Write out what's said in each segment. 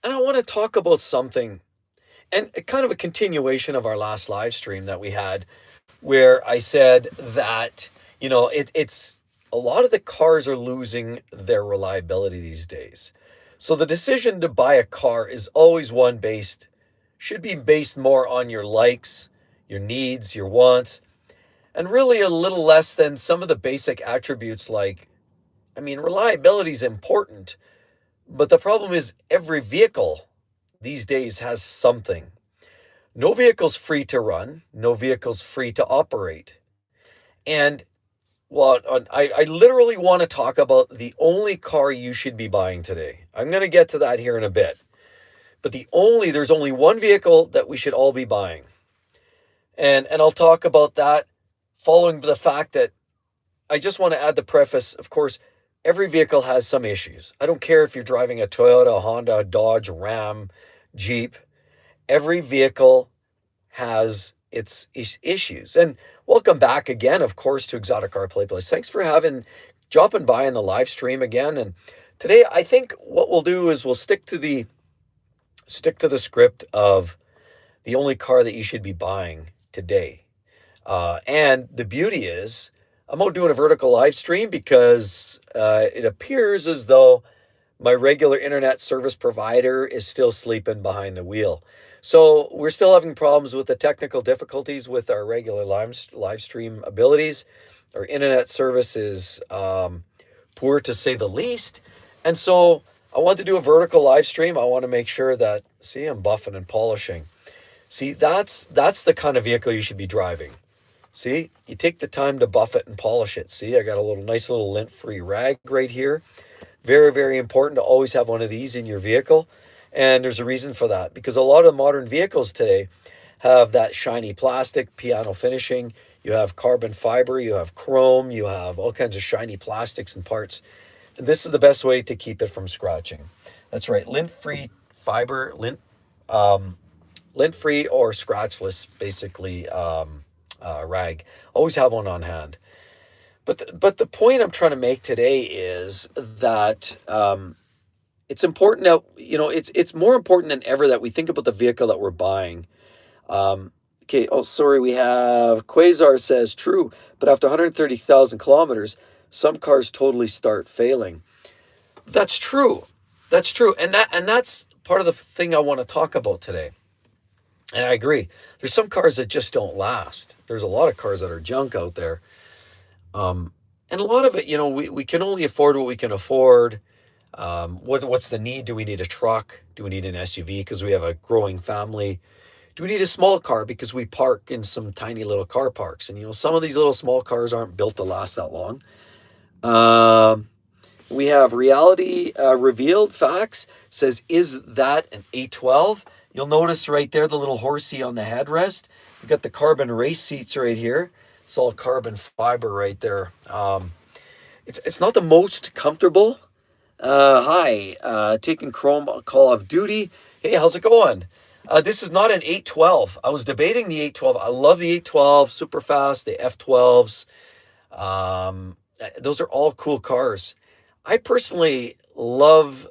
And I want to talk about something and kind of a continuation of our last live stream that we had where I said that, it's a lot of the cars are losing their reliability these days. So the decision to buy a car is always should be based more on your likes, your needs, your wants, and really a little less than some of the basic attributes like, reliability is important, but the problem is every vehicle these days has something. No vehicle's free to run, no vehicle's free to operate. And I literally want to talk about the only car you should be buying today. I'm going to get to that here in a bit. But there's only one vehicle that we should all be buying. And I'll talk about that following the fact that I just want to add the preface, of course, every vehicle has some issues. I don't care if you're driving a Toyota, a Honda, a Dodge, Ram, Jeep. Every vehicle has its issues. And welcome back again, of course, to Exotic Car Play Place. Thanks for dropping by in the live stream again. And today, I think what we'll do is we'll stick to the script of the only car that you should be buying today. And the beauty is, I'm out doing a vertical live stream because it appears as though my regular internet service provider is still sleeping behind the wheel. So we're still having problems with the technical difficulties with our regular live stream abilities. Our internet service is poor to say the least. And so I want to do a vertical live stream. I want to make sure that, see, I'm buffing and polishing. See, that's the kind of vehicle you should be driving. See, you take the time to buff it and polish it. See, I got a nice little lint-free rag right here. Very, very important to always have one of these in your vehicle. And there's a reason for that, because a lot of modern vehicles today have that shiny plastic, piano finishing. You have carbon fiber, you have chrome, you have all kinds of shiny plastics and parts. And this is the best way to keep it from scratching. That's right, lint-free fiber, lint-free or scratchless, basically, rag. Always have one on hand. But the point I'm trying to make today is that it's important that, it's more important than ever that we think about the vehicle that we're buying. Okay, oh, sorry, we have Quasar says, true, but after 130,000 kilometers, some cars totally start failing. That's true. That's true. And that's part of the thing I want to talk about today. And I agree. There's some cars that just don't last. There's a lot of cars that are junk out there. And a lot of it, we can only afford what we can afford. What's the need? Do we need a truck? Do we need an SUV because we have a growing family? Do we need a small car because we park in some tiny little car parks? And, some of these little small cars aren't built to last that long. We have Reality Revealed Facts says, is that an A12? You'll notice right there the little horsey on the headrest. We got the carbon race seats right here. It's all carbon fiber right there. It's not the most comfortable. Hi, taking Chrome Call of Duty. Hey, how's it going? This is not an 812. I was debating the 812. I love the 812, super fast, the F12s. Those are all cool cars. I personally love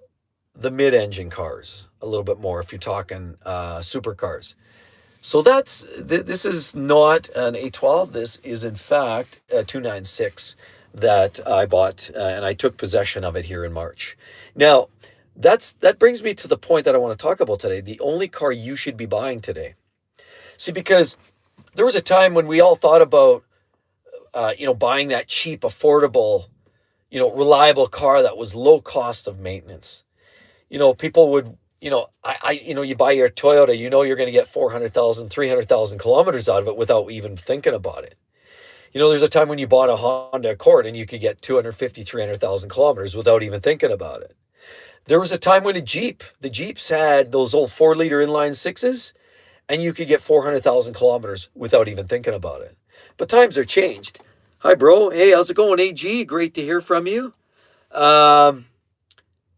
the mid-engine cars a little bit more if you're talking supercars. So this is not an 812. This is in fact a 296 that I bought and I took possession of it here in March. Now, that brings me to the point that I want to talk about today. The only car you should be buying today. See, because there was a time when we all thought about buying that cheap, affordable, reliable car that was low cost of maintenance. People would, you buy your Toyota, you're going to get 400,000, 300,000 kilometers out of it without even thinking about it. There's a time when you bought a Honda Accord and you could get 250, 300,000 kilometers without even thinking about it. There was a time when the Jeeps had those old 4-liter inline sixes and you could get 400,000 kilometers without even thinking about it. But times are changed. Hi, bro. Hey, how's it going, AG? Great to hear from you.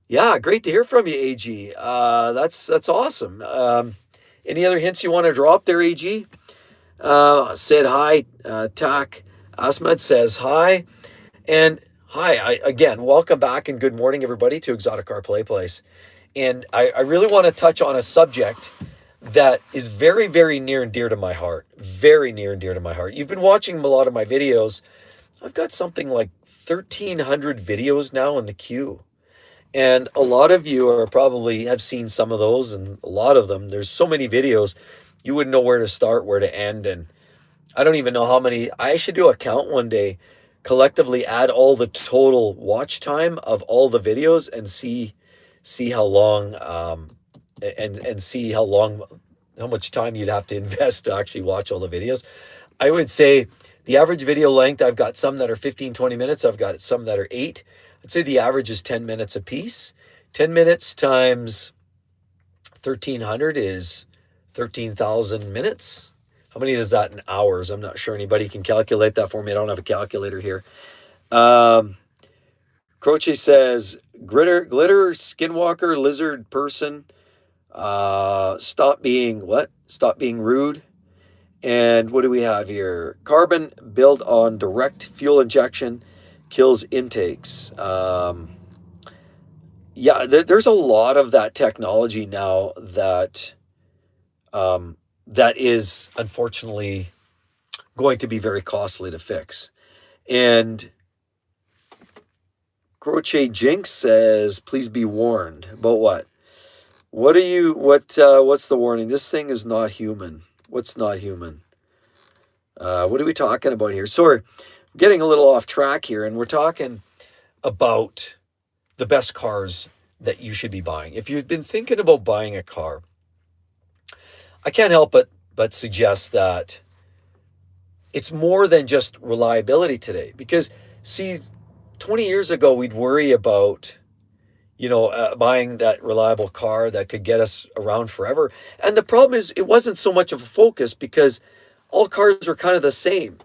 Yeah, great to hear from you, AG. That's awesome. Any other hints you want to drop there, AG? Said hi. Tak Asmed says hi. And hi, again, welcome back and good morning, everybody, to Exotic Car Play Place. And I really want to touch on a subject that is very, very near and dear to my heart. Very near and dear to my heart. You've been watching a lot of my videos. I've got something like 1,300 videos now in the queue. And a lot of you are probably have seen some of those, and a lot of them. There's so many videos, you wouldn't know where to start, where to end. And I don't even know how many. I should do a count one day, collectively add all the total watch time of all the videos and see how long and see how much time you'd have to invest to actually watch all the videos. I would say the average video length, I've got some that are 15, 20 minutes. I've got some that are 8. I'd say the average is 10 minutes a piece. 10 minutes times 1,300 is 13,000 minutes. How many is that in hours? I'm not sure anybody can calculate that for me. I don't have a calculator here. Croce says, glitter, skinwalker, lizard person, stop being what? Stop being rude. And what do we have here? Carbon built on direct fuel injection kills intakes. Yeah, there's a lot of that technology now that that is unfortunately going to be very costly to fix. And Croce Jinx says, please be warned. About what? What's the warning? This thing is not human. What's not human? What are we talking about here? Sorry, I'm getting a little off track here, and we're talking about the best cars that you should be buying. If you've been thinking about buying a car, I can't help but suggest that it's more than just reliability today. Because, see, 20 years ago, we'd worry about, buying that reliable car that could get us around forever. And the problem is it wasn't so much of a focus because all cars were kind of the same.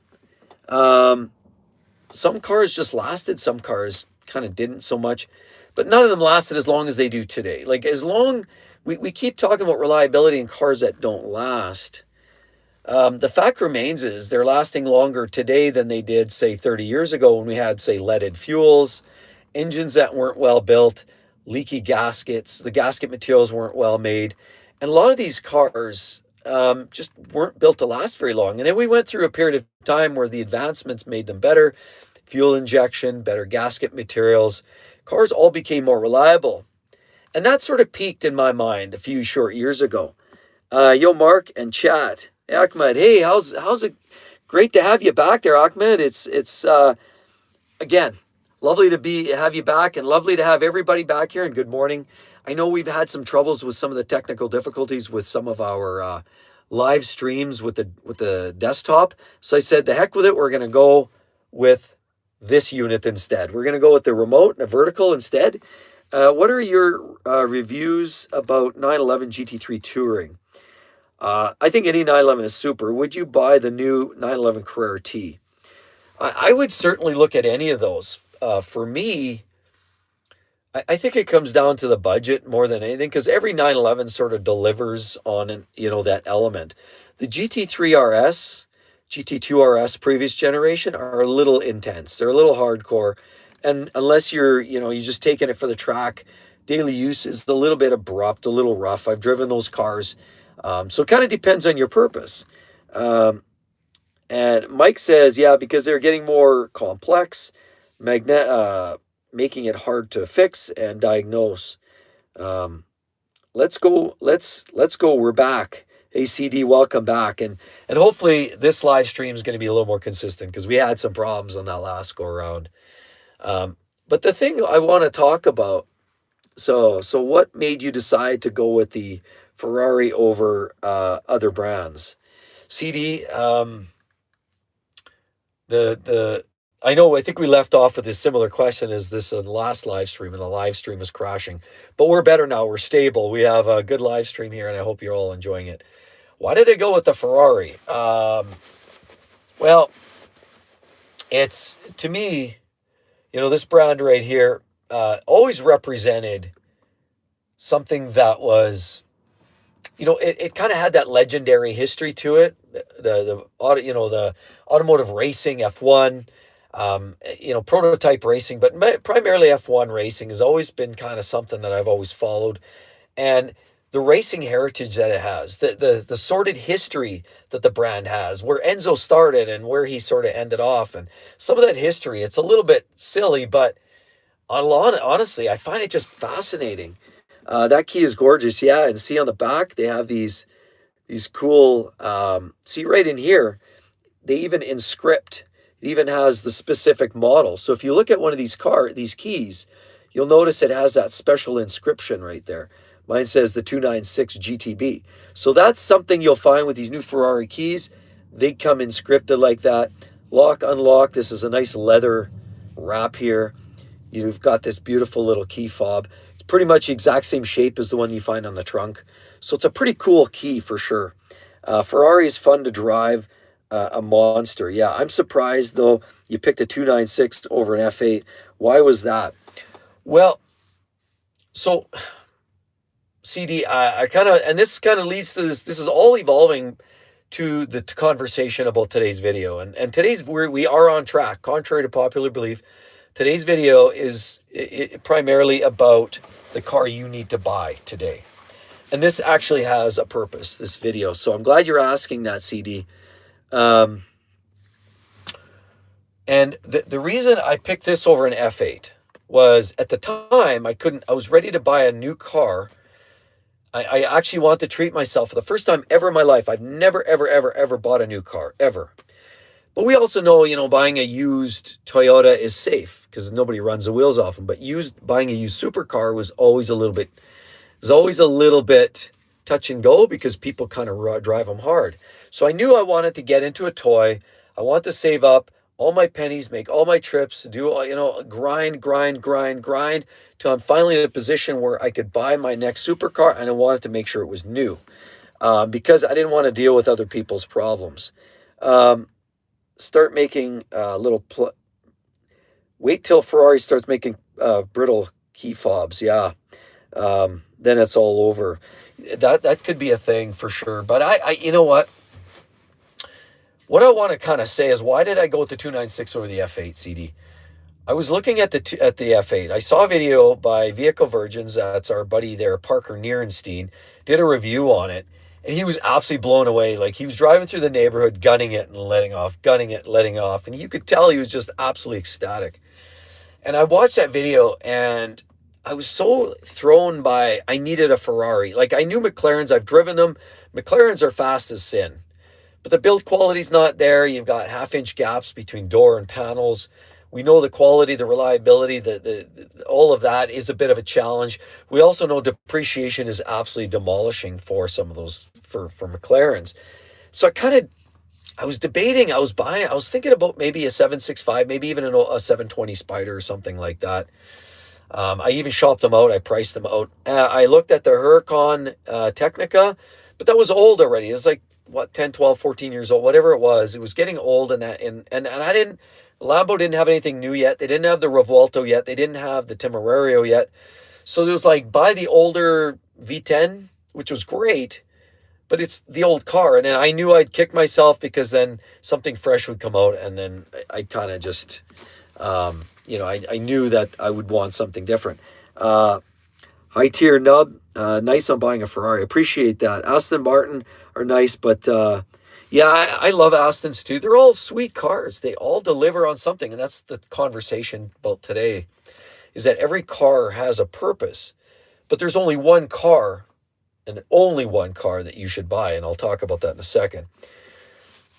Some cars just lasted, some cars kind of didn't so much, but none of them lasted as long as they do today. Like, as long, we keep talking about reliability in cars that don't last. The fact remains is they're lasting longer today than they did, say, 30 years ago when we had, say, leaded fuels, engines that weren't well built, leaky gaskets, the gasket materials weren't well made. And a lot of these cars just weren't built to last very long. And then we went through a period of time where the advancements made them better. Fuel injection, better gasket materials. Cars all became more reliable. And that sort of peaked in my mind a few short years ago. Yo, Mark and chat. Ahmed, hey, how's it? Great to have you back there, Ahmed. It's again, lovely to have you back, and lovely to have everybody back here, and good morning. I know we've had some troubles with some of the technical difficulties with some of our live streams with the desktop. So I said, the heck with it. We're going to go with this unit instead. We're going to go with the remote and a vertical instead. What are your reviews about 911 GT3 Touring? I think any 911 is super. Would you buy the new 911 Carrera T? I would certainly look at any of those. For me, I think it comes down to the budget more than anything, because every 911 sort of delivers on that element. The GT3 RS, GT2 RS previous generation are a little intense. They're a little hardcore. And unless you're just taking it for the track, daily use is a little bit abrupt, a little rough. I've driven those cars. So it kind of depends on your purpose. And Mike says, yeah, because they're getting more complex, making it hard to fix and diagnose. Let's go. We're back. ACD, welcome back. And hopefully this live stream is going to be a little more consistent, because we had some problems on that last go around. But the thing I want to talk about, so what made you decide to go with the Ferrari over other brands? CD, I think we left off with a similar question as this in the last live stream, and the live stream is crashing. But we're better now. We're stable. We have a good live stream here, and I hope you're all enjoying it. Why did I go with the Ferrari? Well, it's, to me, this brand right here always represented something that was, it kind of had that legendary history to it. The automotive racing, F1, prototype racing, but primarily F1 racing has always been kind of something that I've always followed. and the racing heritage that it has, the sordid history that the brand has, where Enzo started and where he sort of ended off, and some of that history. It's a little bit silly, but honestly, I find it just fascinating. That key is gorgeous, yeah. And see on the back, they have these cool. See right in here, they even inscript. It even has the specific model. So if you look at one of these keys, you'll notice it has that special inscription right there. Mine says the 296 GTB. So that's something you'll find with these new Ferrari keys. They come inscripted like that. Lock, unlock. This is a nice leather wrap here. You've got this beautiful little key fob. It's pretty much the exact same shape as the one you find on the trunk. So it's a pretty cool key for sure. Ferrari is fun to drive, a monster. Yeah, I'm surprised though you picked a 296 over an F8. Why was that? Well, so CD, I kind of, and this kind of leads to this is all evolving to the conversation about today's video. And today's, we are on track, contrary to popular belief. Today's video is primarily about the car you need to buy today. And this actually has a purpose, this video. So I'm glad you're asking that, CD. And the reason I picked this over an F8 was at the time I was ready to buy a new car. I actually wanted to treat myself for the first time ever in my life. I've never, ever, ever, ever bought a new car, ever. But we also know, buying a used Toyota is safe because nobody runs the wheels off them. But buying a used supercar was always a little bit touch and go because people kind of drive them hard. So I knew I wanted to get into a toy. I wanted to save up all my pennies, make all my trips, do, grind till I'm finally in a position where I could buy my next supercar, and I wanted to make sure it was new because I didn't want to deal with other people's problems. Start making wait till Ferrari starts making brittle key fobs. Yeah. Then it's all over. That could be a thing for sure. But I you know what? What I want to kind of say is, why did I go with the 296 over the F8 CD? I was looking at the F8. I saw a video by Vehicle Virgins. That's our buddy there, Parker Nierenstein, did a review on it. And he was absolutely blown away. Like, he was driving through the neighborhood, gunning it and letting off, gunning it, letting off. And you could tell he was just absolutely ecstatic. And I watched that video and I was so thrown by, I needed a Ferrari. Like, I knew McLarens, I've driven them. McLarens are fast as sin. But the build quality's not there. You've got half-inch gaps between door and panels. We know the quality, the reliability, all of that is a bit of a challenge. We also know depreciation is absolutely demolishing for some of those, for McLarens. So I was debating, I was thinking about maybe a 765, maybe even a 720 Spider or something like that. I even shopped them out. I priced them out. I looked at the Huracan Technica, but that was old already. It was like, 10, 12, 14 years old, whatever it was. It was getting old, and Lambo didn't have anything new yet. They didn't have the Revuelto yet. They didn't have the Temerario yet. So there was like, buy the older V10, which was great, but it's the old car. And then I knew I'd kick myself because then something fresh would come out, and then I kind of just, I knew that I would want something different. High tier nub, nice on buying a Ferrari. Appreciate that. Aston Martin are nice, but yeah, I love Astons too. They're all sweet cars. They all deliver on something, and that's the conversation about today, is that every car has a purpose, but there's only one car, and only one car that you should buy, and I'll talk about that in a second.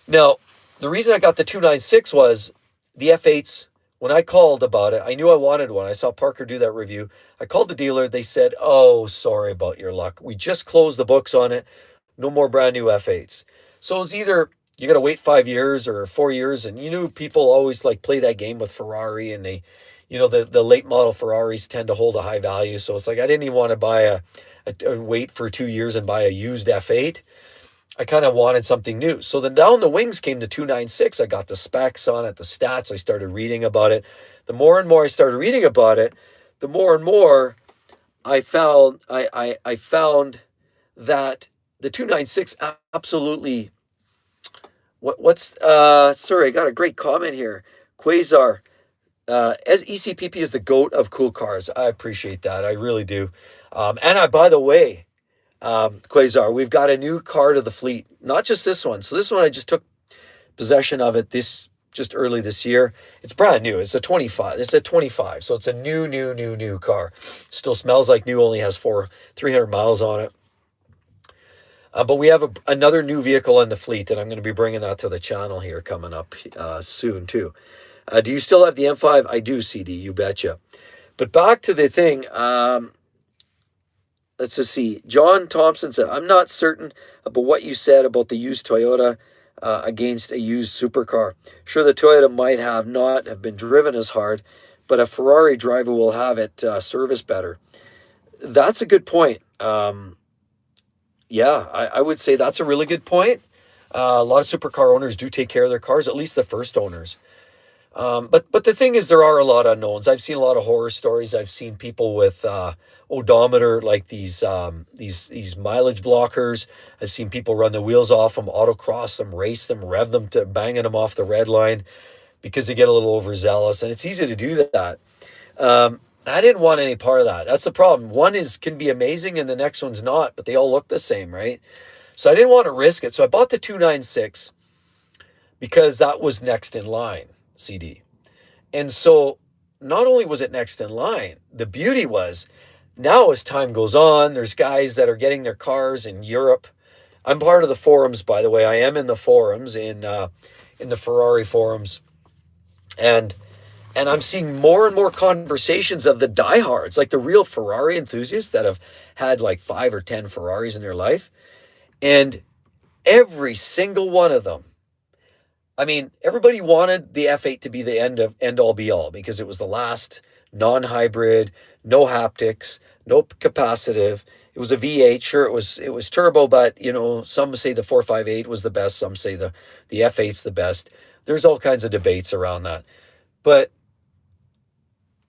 Now, the reason I got the 296 was the F8s. When I called about it, I knew I wanted one. I saw Parker do that review. I called the dealer. They said, "Oh, sorry about your luck. We just closed the books on it. No more brand new F8s." So it was either you got to wait 5 years or 4 years. And you knew people always like play that game with Ferrari, and they, the late model Ferraris tend to hold a high value. So it's like, I didn't even want to buy wait for 2 years and buy a used F8. I kind of wanted something new. So then down the wings came the 296. I got the specs on it, the stats. I started reading about it. The more and more I started reading about it, the more and more I found I found that the 296 absolutely sorry, I got a great comment here. Quasar, as ECPP is the GOAT of cool cars. I appreciate that. I really do. By the way, Quasar, we've got a new car to the fleet, not just this one. So this one, I just took possession of it just early this year. It's brand new. It's a 25. It's a 25. So it's a new car. Still smells like new, only has 300 miles on it. But we have another new vehicle in the fleet, and I'm going to be bringing that to the channel here coming up soon too. Do you still have the M5? I do, CD, you betcha. But back to the thing. Let's just see. John Thompson said, I'm not certain about what you said about the used Toyota against a used supercar. Sure, the Toyota might not have been driven as hard, but a Ferrari driver will have it serviced better. That's a good point. Yeah, I would say that's a really good point. A lot of supercar owners do take care of their cars, at least the first owners. But the thing is, there are a lot of unknowns. I've seen a lot of horror stories. I've seen people with odometer, like these mileage blockers. I've seen people run the wheels off them, autocross them, race them, rev them to banging them off the red line because they get a little overzealous, and it's easy to do that. I didn't want any part of that. That's the problem. One can be amazing and the next one's not, but they all look the same, right? So I didn't want to risk it. So I bought the 296 because that was next in line, CD. And so not only was it next in line, the beauty was now as time goes on, there's guys that are getting their cars in Europe. I'm part of the forums, by the way. I am in the forums, in the Ferrari forums. And I'm seeing more and more conversations of the diehards, like the real Ferrari enthusiasts that have had like 5 or 10 Ferraris in their life. And every single one of them, I mean, everybody wanted the F8 to be the end all be all because it was the last non-hybrid, no haptics, no capacitive. It was a V8. Sure, it was turbo, but some say the 458 was the best. Some say the F8's the best. There's all kinds of debates around that. But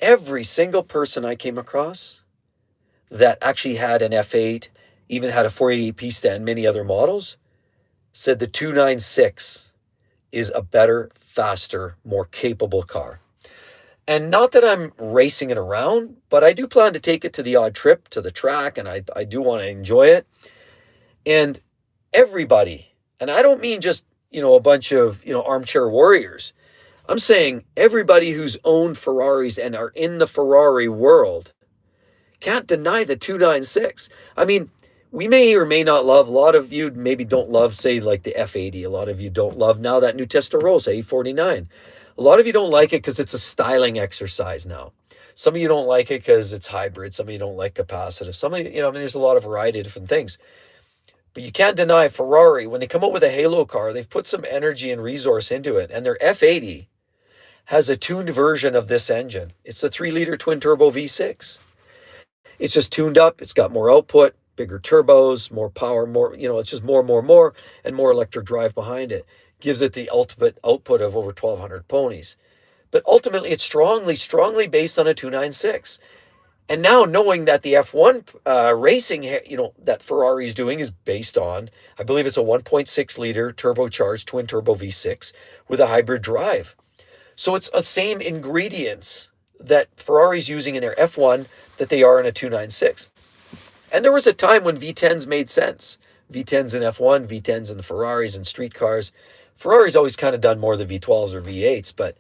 every single person I came across that actually had an F8, even had a 488 Pista and many other models, said the 296 is a better, faster, more capable car. And not that I'm racing it around, but I do plan to take it to the odd trip to the track, and I do want to enjoy it. And everybody, and I don't mean just, a bunch of, armchair warriors. I'm saying everybody who's owned Ferraris and are in the Ferrari world can't deny the 296. I mean, we may or may not love, a lot of you maybe don't love, say, like the F80. A lot of you don't love now that new Testarossa A49. A lot of you don't like it because it's a styling exercise now. Some of you don't like it because it's hybrid. Some of you don't like capacitive. Some of you, there's a lot of variety of different things. But you can't deny Ferrari, when they come up with a halo car, they've put some energy and resource into it. And their F80 has a tuned version of this engine. It's a 3-liter twin-turbo V6. It's just tuned up. It's got more output, bigger turbos, more power, more, it's just more, and more electric drive behind it. Gives it the ultimate output of over 1,200 ponies. But ultimately, it's strongly based on a 296. And now knowing that the F1 racing, that Ferrari is doing is based on, I believe it's a 1.6-liter turbocharged twin-turbo V6 with a hybrid drive. So it's the same ingredients that Ferrari's using in their F1 that they are in a 296. And there was a time when V10s made sense. V10s in F1, V10s in the Ferraris and street cars. Ferrari's always kind of done more the V12s or V8s, but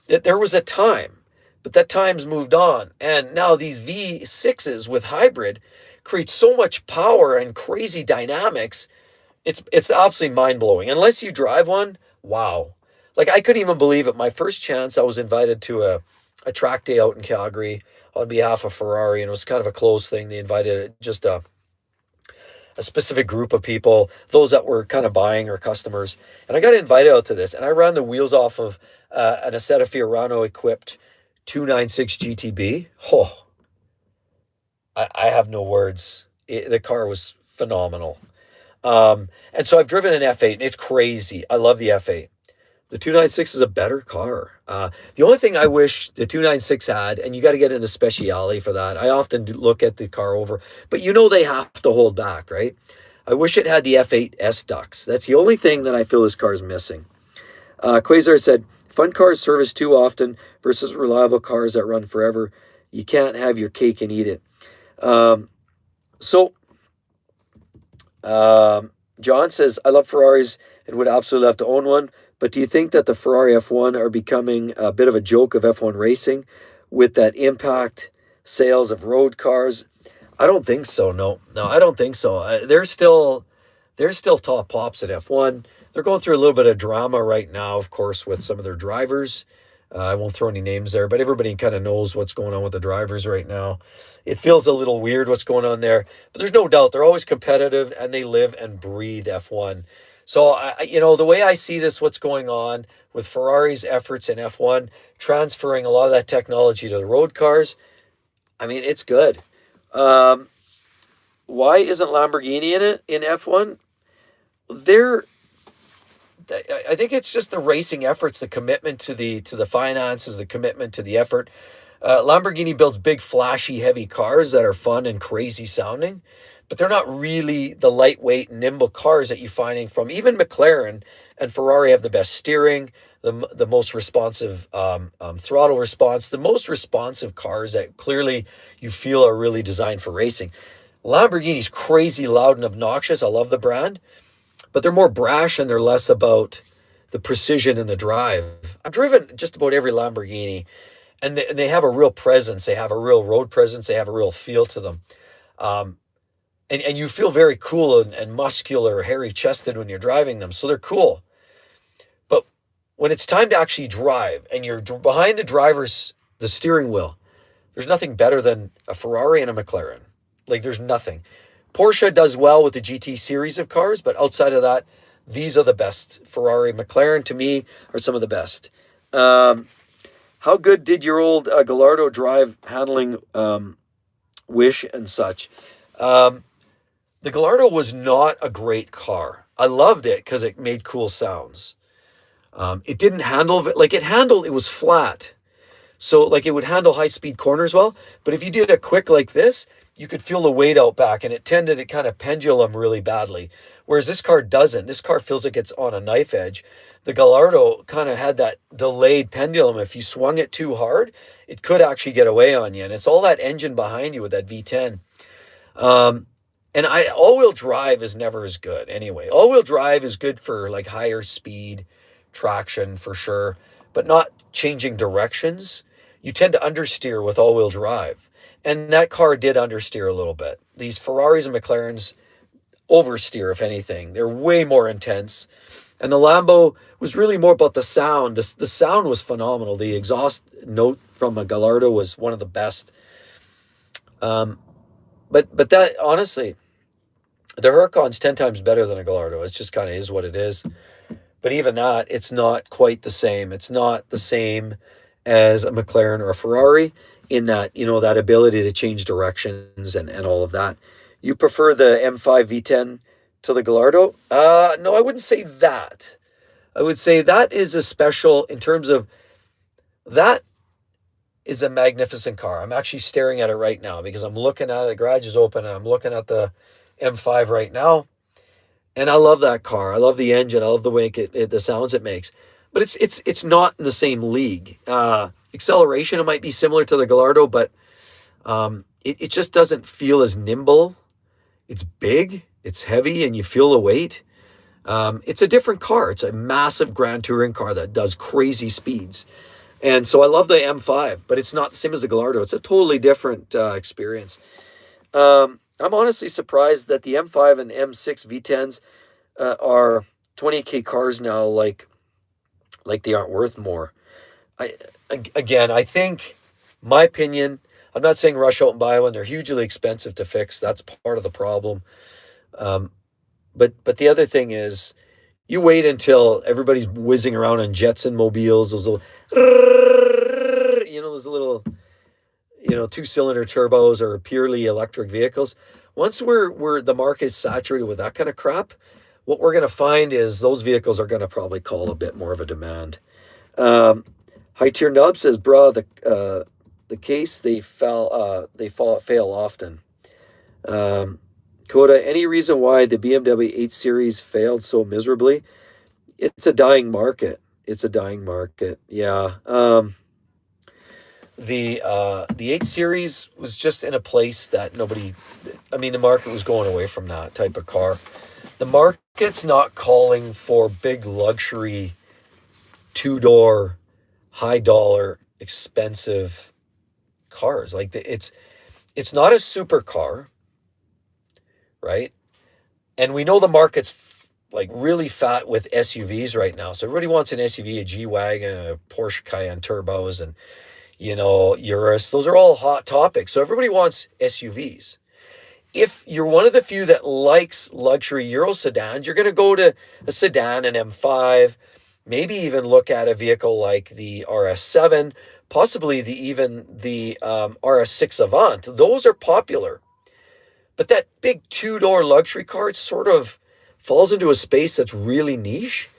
there was a time. But that time's moved on. And now these V6s with hybrid create so much power and crazy dynamics. It's absolutely mind-blowing. Unless you drive one, wow. Like, I couldn't even believe it. My first chance, I was invited to a track day out in Calgary on behalf of Ferrari, and it was kind of a close thing. They invited just a specific group of people, those that were kind of buying or customers. And I got invited out to this, and I ran the wheels off of an Assetto Fiorano-equipped 296 GTB. Oh, I have no words. The car was phenomenal. And so I've driven an F8, and it's crazy. I love the F8. The 296 is a better car. The only thing I wish the 296 had, and you got to get into speciality for that. I often look at the car over, but they have to hold back, right? I wish it had the F8 S ducts. That's the only thing that I feel this car is missing. Quasar said, fun cars service too often versus reliable cars that run forever. You can't have your cake and eat it. So John says, I love Ferraris and would absolutely love to own one. But do you think that the Ferrari F1 are becoming a bit of a joke of F1 racing with that impact sales of road cars? I don't think so. No, no, I don't think so. They're still top pops at F1. They're going through a little bit of drama right now, of course, with some of their drivers. I won't throw any names there, but everybody kind of knows what's going on with the drivers right now. It feels a little weird what's going on there, but there's no doubt they're always competitive and they live and breathe F1. So the way I see this, what's going on with Ferrari's efforts in F1, transferring a lot of that technology to the road cars, I mean, it's good. Um, why isn't Lamborghini in it in F1? They're I think it's just the racing efforts, the commitment to the finances, the commitment to the effort. Lamborghini builds big, flashy, heavy cars that are fun and crazy sounding, but they're not really the lightweight, nimble cars that you're finding from even McLaren and Ferrari have the best steering, the most responsive throttle response, the most responsive cars that clearly you feel are really designed for racing. Lamborghini's crazy, loud, and obnoxious. I love the brand, but they're more brash and they're less about the precision in the drive. I've driven just about every Lamborghini, and they have a real presence. They have a real road presence. They have a real feel to them. Um, and you feel very cool and muscular, hairy chested when you're driving them. So they're cool. But when it's time to actually drive and you're behind the steering wheel, there's nothing better than a Ferrari and a McLaren. Like there's nothing. Porsche does well with the GT series of cars, but outside of that, these are the best. Ferrari, McLaren, to me, are some of the best. Um, how good did your old Gallardo drive, handling, Wish and such? Um, the Gallardo was not a great car. I loved it because it made cool sounds. It didn't handle like it handled. It was flat, so like it would handle high speed corners well. But if you did a quick like this, you could feel the weight out back, and it tended to kind of pendulum really badly. Whereas this car doesn't. This car feels like it's on a knife edge. The Gallardo kind of had that delayed pendulum. If you swung it too hard, it could actually get away on you. And it's all that engine behind you with that V10. Um, and all-wheel drive is never as good anyway. All-wheel drive is good for like higher speed traction for sure, but not changing directions. You tend to understeer with all-wheel drive. And that car did understeer a little bit. These Ferraris and McLarens oversteer, if anything. They're way more intense. And the Lambo was really more about the sound. The sound was phenomenal. The exhaust note from a Gallardo was one of the best. Um, but that honestly, the Huracan's 10 times better than a Gallardo. It just kind of is what it is. But even that, it's not quite the same. It's not the same as a McLaren or a Ferrari in that, that ability to change directions and all of that. You prefer the M5 V10 to the Gallardo? No, I wouldn't say that. I would say that is a special in terms of that is a magnificent car. I'm actually staring at it right now because I'm looking at it. The garage is open and I'm looking at the M5 right now. And I love that car. I love the engine. I love the way the sounds it makes. But it's not in the same league. Acceleration, it might be similar to the Gallardo, but it just doesn't feel as nimble. It's big, it's heavy, and you feel the weight. It's a different car. It's a massive Grand Touring car that does crazy speeds. And so I love the M5, but it's not the same as the Gallardo. It's a totally different experience. I'm honestly surprised that the M5 and M6 V10s are 20K cars now, like they aren't worth more. Again, I think, my opinion, I'm not saying rush out and buy one. They're hugely expensive to fix. That's part of the problem. Um, but the other thing is, you wait until everybody's whizzing around on Jetson mobiles, those little two-cylinder turbos or purely electric vehicles. Once we're the market is saturated with that kind of crap, what we're going to find is those vehicles are going to probably call a bit more of a demand. High Tier Nub says, "Bruh, the case fail often." Coda, any reason why the BMW 8 Series failed so miserably? It's a dying market. It's a dying market. Yeah. the 8 Series was just in a place that nobody, I mean, the market was going away from that type of car. The market's not calling for big luxury, two-door, high dollar, expensive cars. Like it's not a supercar, right? And we know the market's like really fat with SUVs right now. So everybody wants an SUV, a G-Wagon, a Porsche Cayenne turbos, and Urus. Those are all hot topics. So everybody wants SUVs. If you're one of the few that likes luxury Euro sedans, you're going to go to a sedan, an M5, maybe even look at a vehicle like the RS7, possibly the RS6 Avant. Those are popular. But that big two-door luxury car, it sort of falls into a space that's really niche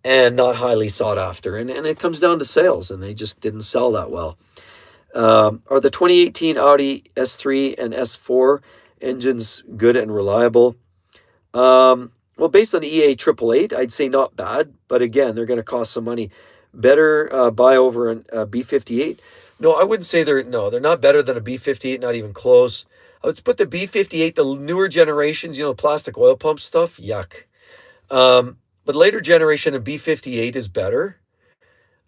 and not highly sought after. And it comes down to sales, and they just didn't sell that well. Are the 2018 Audi S3 and S4 engines good and reliable? Well, based on the EA 888, I'd say not bad, but again, they're going to cost some money. Better buy over a B58? No, I wouldn't say they're not better than a B58, not even close. I would put the B58, the newer generations, plastic oil pump stuff, yuck. But later generation of B58 is better.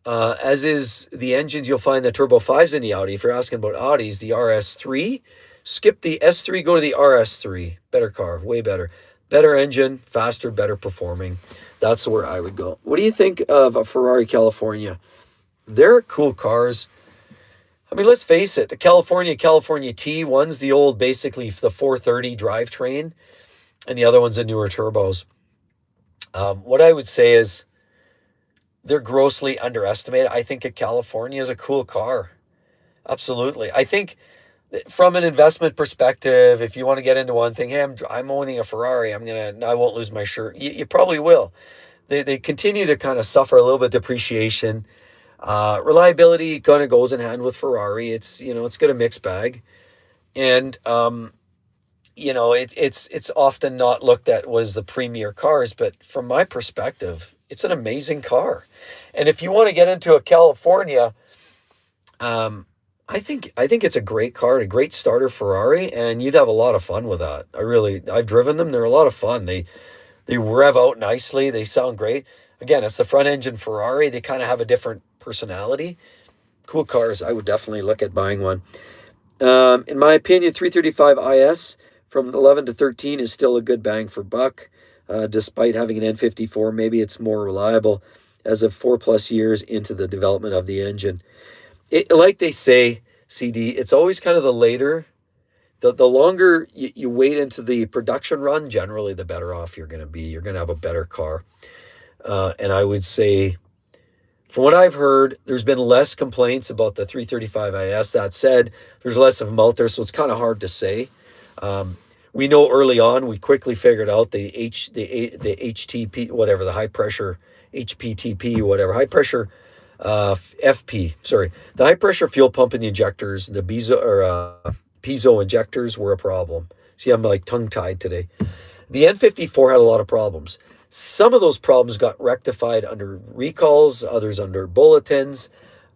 As is the engines, you'll find the Turbo 5s in the Audi. If you're asking about Audis, the RS3, skip the S3, go to the RS3. Better car, way better. Better engine, faster, better performing. That's where I would go. What do you think of a Ferrari California? They're cool cars. I mean, let's face it, the California T, one's the old, basically the 430 drivetrain, and the other one's the newer turbos. What I would say is they're grossly underestimated. I think a California is a cool car. Absolutely. I think from an investment perspective, if you want to get into one thing, hey, I'm owning a Ferrari, I won't lose my shirt. You probably will. They continue to kind of suffer a little bit of depreciation. Reliability kind of goes in hand with Ferrari. It's got a mixed bag, and it's often not looked at as the premier cars, but from my perspective, it's an amazing car. And if you want to get into a California, I think it's a great car, a great starter Ferrari, and you'd have a lot of fun with that. I've driven them. They're a lot of fun. They rev out nicely. They sound great. Again, it's the front engine Ferrari. They kind of have a different personality. Cool cars. I would definitely look at buying one. In my opinion, 335 IS from 11 to 13 is still a good bang for buck. Despite having an N54, maybe it's more reliable as of 4+ years into the development of the engine. Like they say, CD, it's always kind of the later, the longer you wait into the production run, generally the better off you're going to be. You're going to have a better car. And I would say, from what I've heard, there's been less complaints about the 335 IS. That said, there's less of them out there, so it's kind of hard to say. We know early on, we quickly figured out the HTP, whatever, the high pressure HPTP, whatever, high pressure FP, sorry. The high pressure fuel pump in the injectors, the piezo injectors were a problem. See, I'm like tongue tied today. The N54 had a lot of problems. Some of those problems got rectified under recalls, others under bulletins,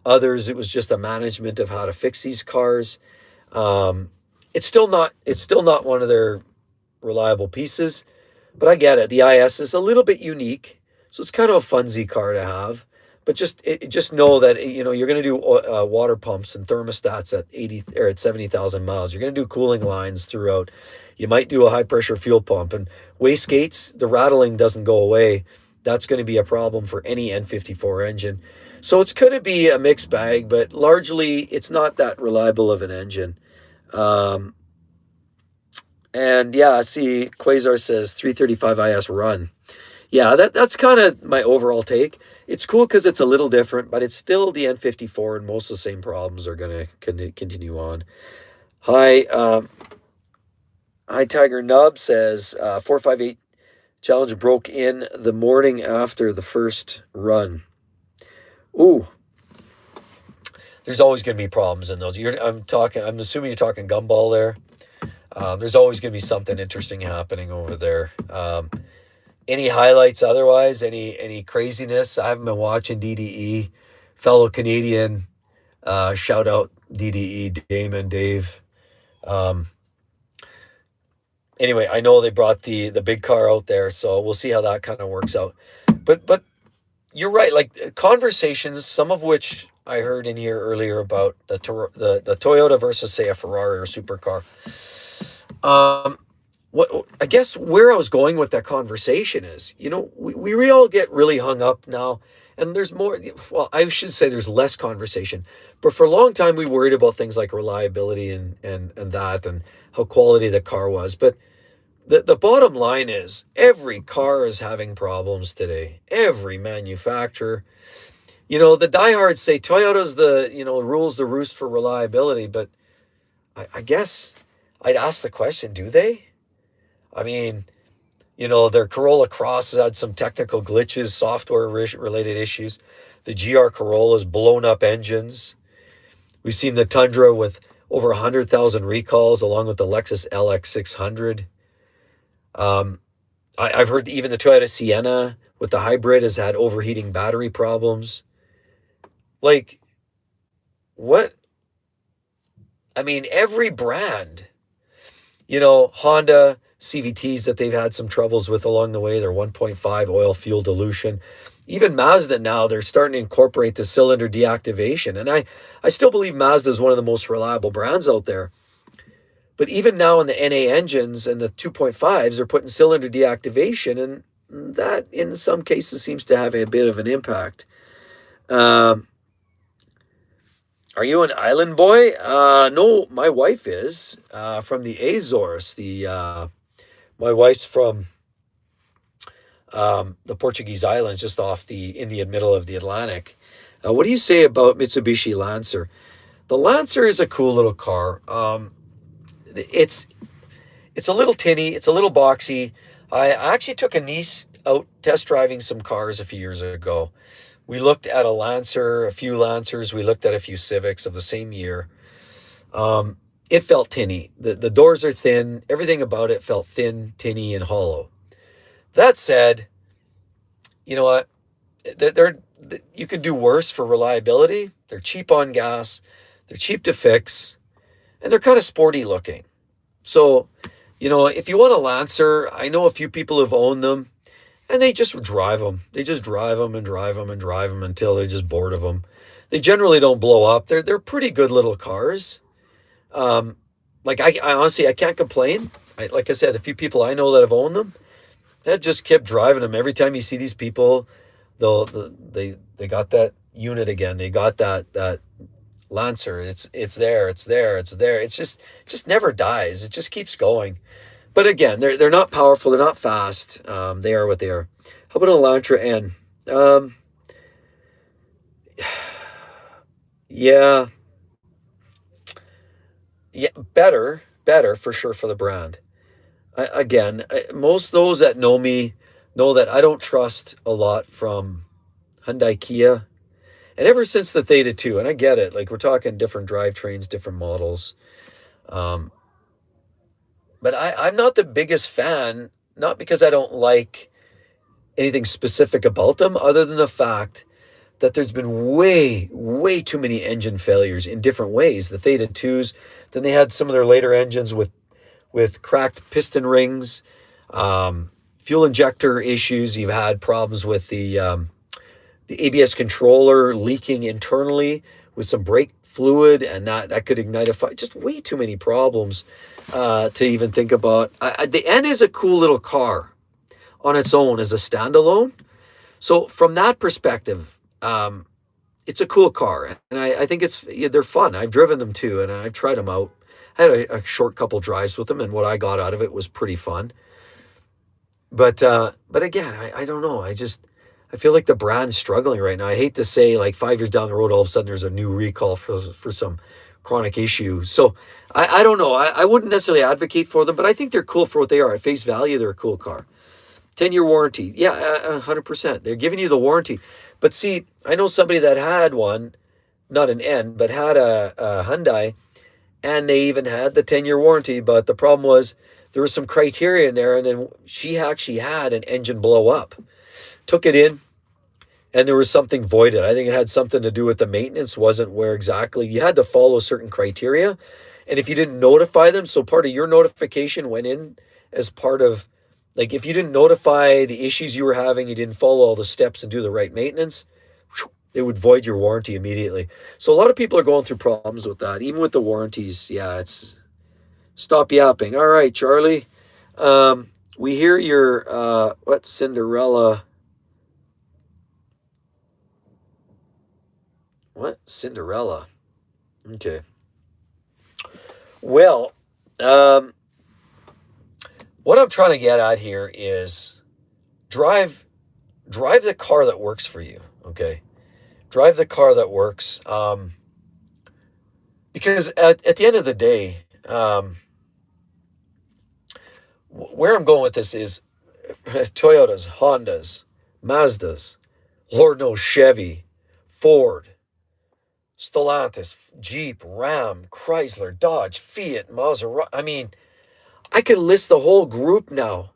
others it was just a management of how to fix these cars. It's still not one of their reliable pieces, but I get it. The IS is a little bit unique, so it's kind of a funsy car to have. But just know that you're going to do water pumps and thermostats at 80 or at 70,000 miles. You're going to do cooling lines throughout. You might do a high pressure fuel pump, and wastegates, the rattling doesn't go away. That's going to be a problem for any N54 engine. So it's going to be a mixed bag, but largely it's not that reliable of an engine. And yeah, see, Quasar says 335 IS run. Yeah, that's kind of my overall take. It's cool because it's a little different, but it's still the N54, and most of the same problems are going to continue on. Hi Tiger Nub says 458 Challenger broke in the morning after the first run. Ooh. There's always going to be problems in those. I'm assuming you're talking gumball there. There's always going to be something interesting happening over there. Any highlights otherwise? Any craziness? I haven't been watching DDE. Fellow Canadian Shout out DDE, Damon, Dave. Um, anyway, I know they brought the big car out there, so we'll see how that kind of works out. But you're right. Like conversations, some of which I heard in here earlier about the Toyota versus say a Ferrari or supercar. Um, what I guess where I was going with that conversation is, we all get really hung up now, and there's more. Well, I should say there's less conversation, but for a long time we worried about things like reliability and that and how quality the car was. But the bottom line is every car is having problems today. Every manufacturer. The diehards say Toyota's rules the roost for reliability, but I guess I'd ask the question, do they? I mean, their Corolla Cross has had some technical glitches, software related issues. The GR Corolla's blown up engines. We've seen the Tundra with over 100,000 recalls, along with the Lexus LX 600. I've heard even the Toyota Sienna with the hybrid has had overheating battery problems. Like, what? I mean, every brand, Honda CVTs that they've had some troubles with along the way, their 1.5 oil fuel dilution. Even Mazda now, they're starting to incorporate the cylinder deactivation. And I still believe Mazda is one of the most reliable brands out there. But even now in the NA engines and the 2.5s, they're putting cylinder deactivation, and that in some cases seems to have a bit of an impact. Are you an island boy? No, my wife is from the Azores. My wife's from the Portuguese islands, just off the Indian middle of the Atlantic. What do you say about Mitsubishi Lancer? The Lancer is a cool little car. It's a little tinny, it's a little boxy. I actually took a niece out test driving some cars a few years ago. We looked at a Lancer, a few Lancers. We looked at a few Civics of the same year. It felt tinny. The doors are thin. Everything about it felt thin, tinny, and hollow. That said, you know what? You can do worse for reliability. They're cheap on gas. They're cheap to fix. And they're kind of sporty looking. So, if you want a Lancer, I know a few people who've owned them. And they just drive them. They just drive them and drive them and drive them until they're just bored of them. They generally don't blow up. They're pretty good little cars. I honestly, I can't complain. Like I said, a few people I know that have owned them, they've just kept driving them. Every time you see these people, they got that unit again. They got that Lancer. It's there. It just never dies. It just keeps going. But again, they're not powerful. They're not fast. They are what they are. How about an Elantra N? Yeah, better for sure for the brand. Most of those that know me know that I don't trust a lot from Hyundai, Kia, and ever since the Theta 2, and I get it. Like we're talking different drivetrains, different models. But I'm not the biggest fan, not because I don't like anything specific about them, other than the fact that there's been way too many engine failures in different ways. The Theta 2s, then they had some of their later engines with cracked piston rings, fuel injector issues. You've had problems with the ABS controller leaking internally with some brake fluid, and that could ignite a fire. Just way too many problems to even think about. The N is a cool little car on its own as a standalone. So from that perspective, it's a cool car, and I think they're fun. I've driven them too, and I've tried them out. I had a short couple drives with them, and what I got out of it was pretty fun. But again, I don't know. I feel like the brand's struggling right now. I hate to say, like 5 years down the road, all of a sudden there's a new recall for some chronic issue. So I don't know. I wouldn't necessarily advocate for them, but I think they're cool for what they are. At face value, they're a cool car. 10-year warranty. Yeah, 100%. They're giving you the warranty. But see, I know somebody that had one, not an N, but had a Hyundai, and they even had the 10-year warranty. But the problem was there was some criteria in there, and then she actually had an engine blow up. Took it in. and there was something voided. I think it had something to do with the maintenance wasn't where exactly. You had to follow certain criteria. And if you didn't notify them, so part of your notification went in as part of, like, if you didn't notify the issues you were having, you didn't follow all the steps and do the right maintenance, it would void your warranty immediately. So a lot of people are going through problems with that, even with the warranties. Yeah, it's stop yapping. All right, Charlie. We hear your what Cinderella? What Cinderella? Okay. Well, what I'm trying to get at here is drive the car that works for you. Okay, drive the car that works. Because at the end of the day, where I'm going with this is Toyotas, Hondas, Mazdas, Lord knows Chevy, Ford, Stellantis, Jeep, Ram, Chrysler, Dodge, Fiat, Maserati. I mean, I can list the whole group now,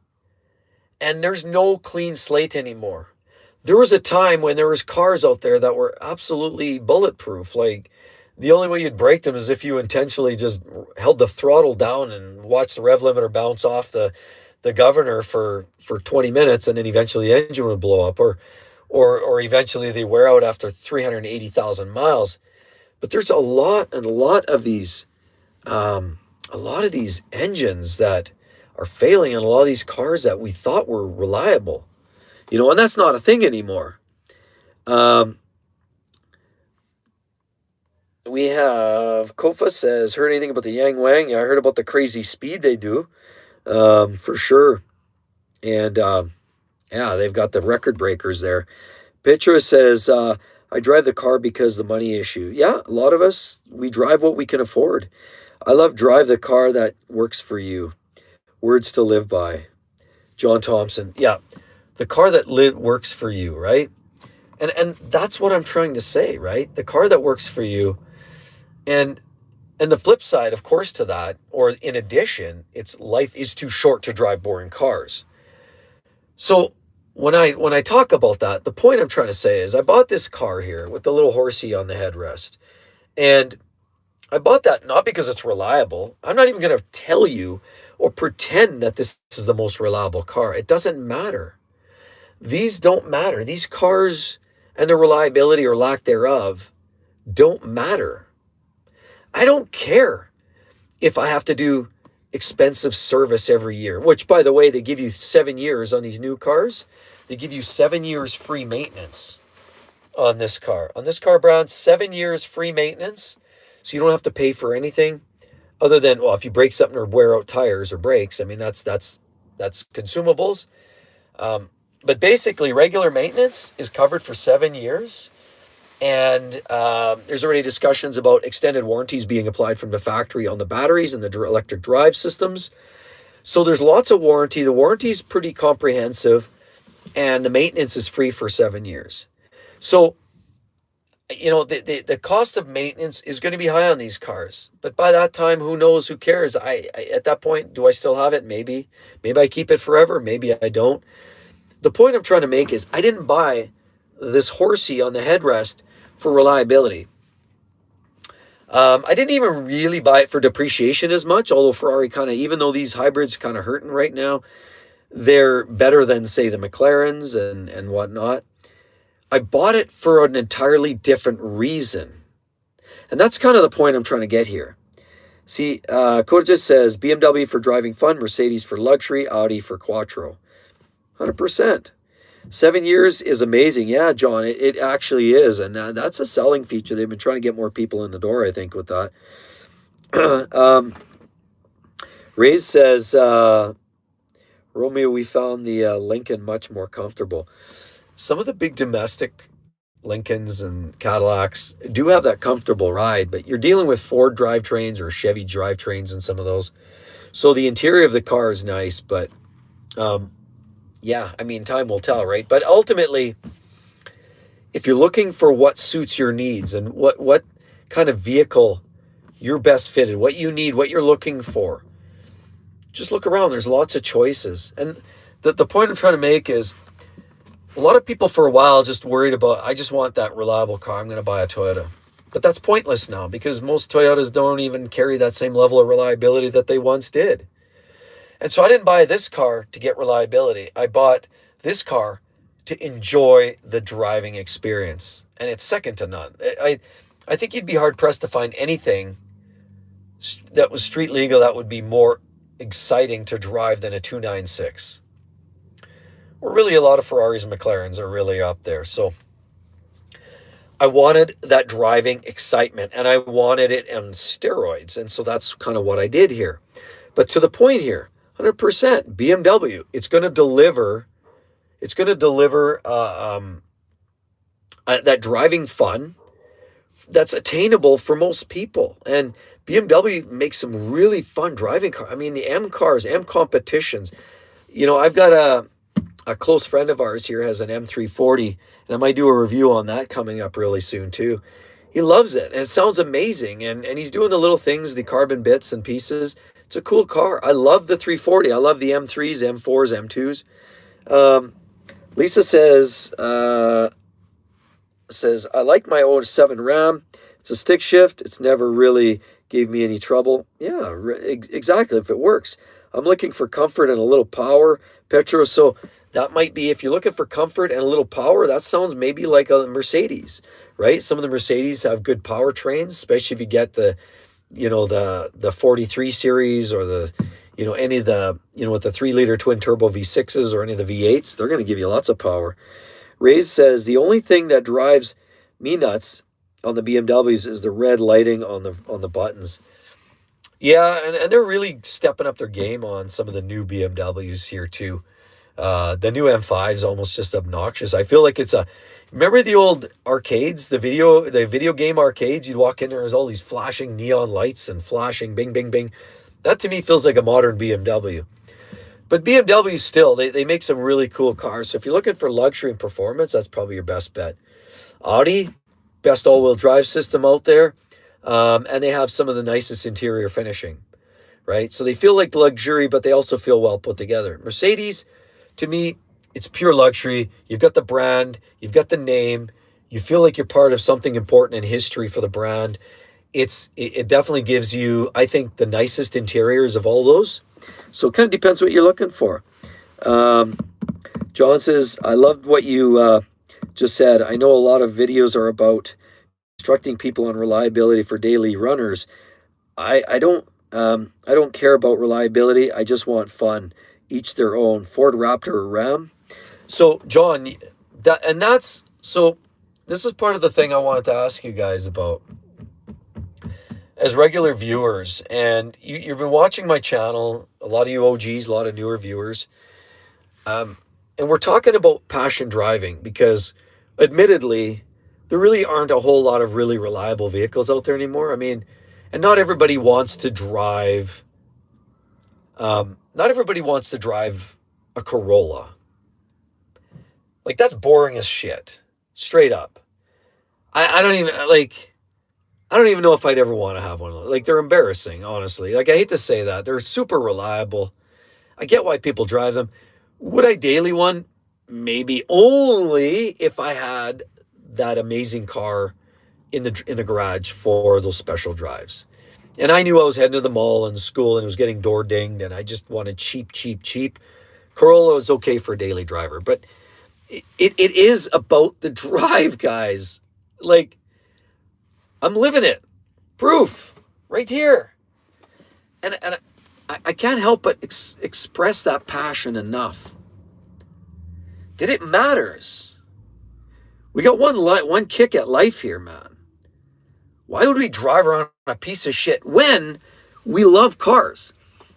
and there's no clean slate anymore. There was a time when there was cars out there that were absolutely bulletproof. Like, the only way you'd break them is if you intentionally just held the throttle down and watched the rev limiter bounce off the governor for 20 minutes, and then eventually the engine would blow up, or eventually they wear out after 380,000 miles. But there's a lot of these engines that are failing in a lot of these cars that we thought were reliable, and that's not a thing anymore. We have Kofa says, heard anything about the Yang Wang? Yeah, I heard about the crazy speed they do, for sure. And yeah, they've got the record breakers there. Petra says, I drive the car because the money issue. Yeah, a lot of us, we drive what we can afford. I love drive the car that works for you. Words to live by. John Thompson. Yeah, the car that works for you, right? And that's what I'm trying to say, right? The car that works for you. And the flip side, of course, to that, or in addition, it's life is too short to drive boring cars. So when I talk about that, the point I'm trying to say is I bought this car here with the little horsey on the headrest. And I bought that not because it's reliable. I'm not even going to tell you or pretend that this is the most reliable car. It doesn't matter. These don't matter. These cars and their reliability or lack thereof don't matter. I don't care if I have to do expensive service every year, which, by the way, they give you 7 years on these new cars. They give you 7 years free maintenance on this car. On this car, Brown, 7 years free maintenance. So you don't have to pay for anything other than, well, if you break something or wear out tires or brakes, I mean, that's consumables. But basically, regular maintenance is covered for 7 years. And there's already discussions about extended warranties being applied from the factory on the batteries and the electric drive systems. So there's lots of warranty. The warranty is pretty comprehensive, and the maintenance is free for 7 years. So, the cost of maintenance is going to be high on these cars. But by that time, who knows? Who cares? I at that point, do I still have it? Maybe I keep it forever. Maybe I don't. The point I'm trying to make is I didn't buy this horsey on the headrest for reliability. I didn't even really buy it for depreciation as much, although Ferrari even though these hybrids kind of hurting right now, they're better than, say, the McLarens and whatnot. I bought it for an entirely different reason. And that's kind of the point I'm trying to get here. See, Coda just says, BMW for driving fun, Mercedes for luxury, Audi for quattro. 100%. 7 years is amazing. Yeah, John, it actually is. And that's a selling feature. They've been trying to get more people in the door, I think, with that. Ray says, Romeo, we found the Lincoln much more comfortable. Some of the big domestic Lincolns and Cadillacs do have that comfortable ride, but you're dealing with Ford drivetrains or Chevy drivetrains in some of those. So the interior of the car is nice, but yeah, I mean, time will tell, right? But ultimately, if you're looking for what suits your needs and what kind of vehicle you're best fitted, what you need, what you're looking for, just look around. There's lots of choices. And the point I'm trying to make is A lot of people for a while just worried about, I just want that reliable car, I'm going to buy a Toyota. But that's pointless now because most Toyotas don't even carry that same level of reliability that they once did. And so I didn't buy this car to get reliability. I bought this car to enjoy the driving experience. And it's second to none. I think you'd be hard pressed to find anything that was street legal that would be more exciting to drive than a 296. Or really a lot of Ferraris and McLarens are really up there. So I wanted that driving excitement and I wanted it on steroids. And so that's kind of what I did here. But to the point here, 100% BMW, it's going to deliver that driving fun that's attainable for most people. And BMW makes some really fun driving cars. I mean, the M cars, M competitions. You know, I've got a close friend of ours here has an M340, and I might do a review on that coming up really soon too. He loves it, and it sounds amazing, and he's doing the little things, the carbon bits and pieces. It's a cool car. I love the 340. I love the M3s, M4s, M2s. Lisa says, I like my 07 Ram. It's a stick shift. It's never really gave me any trouble. Yeah, exactly, if it works. I'm looking for comfort and a little power. Petrol, so that might be, if you're looking for comfort and a little power, that sounds maybe like a Mercedes, right? Some of the Mercedes have good powertrains, especially if you get the 43 series or the, any of the, with the 3-liter twin turbo V6s or any of the V8s, they're going to give you lots of power. Ray's says, the only thing that drives me nuts on the BMWs is the red lighting on the buttons. Yeah, and they're really stepping up their game on some of the new BMWs here too. The new M5 is almost just obnoxious. I feel like remember the old arcades, the video game arcades? You'd walk in there, there's all these flashing neon lights and flashing bing, bing, bing. That to me feels like a modern BMW. But BMW still, they make some really cool cars. So if you're looking for luxury and performance, that's probably your best bet. Audi, best all-wheel drive system out there. And they have some of the nicest interior finishing, right? So they feel like luxury, but they also feel well put together. Mercedes, to me, it's pure luxury. You've got the brand, you've got the name, you feel like you're part of something important in history for the brand. It definitely gives you, I think, the nicest interiors of all those. So it kind of depends what you're looking for. John says, I loved what you just said. I know a lot of videos are about instructing people on reliability for daily runners. I don't care about reliability. I just want fun. Each their own. Ford Raptor or Ram. So John, this is part of the thing I wanted to ask you guys about. As regular viewers, and you've been watching my channel, a lot of you OGs, a lot of newer viewers, and we're talking about passion driving because admittedly, there really aren't a whole lot of really reliable vehicles out there anymore. I mean, and not everybody wants to drive a Corolla. Like, that's boring as shit. Straight up. I don't even know if I'd ever want to have one. Like, they're embarrassing, honestly. Like, I hate to say that. They're super reliable. I get why people drive them. Would I daily one? Maybe, only if I had that amazing car in the garage for those special drives. And I knew I was heading to the mall and school and was getting door dinged and I just wanted cheap. Corolla is okay for a daily driver, but it is about the drive, guys. Like, I'm living it. Proof right here. And I can't help but express that passion enough. That it matters. We got one kick at life here, man. Why would we drive around a piece of shit when we love cars?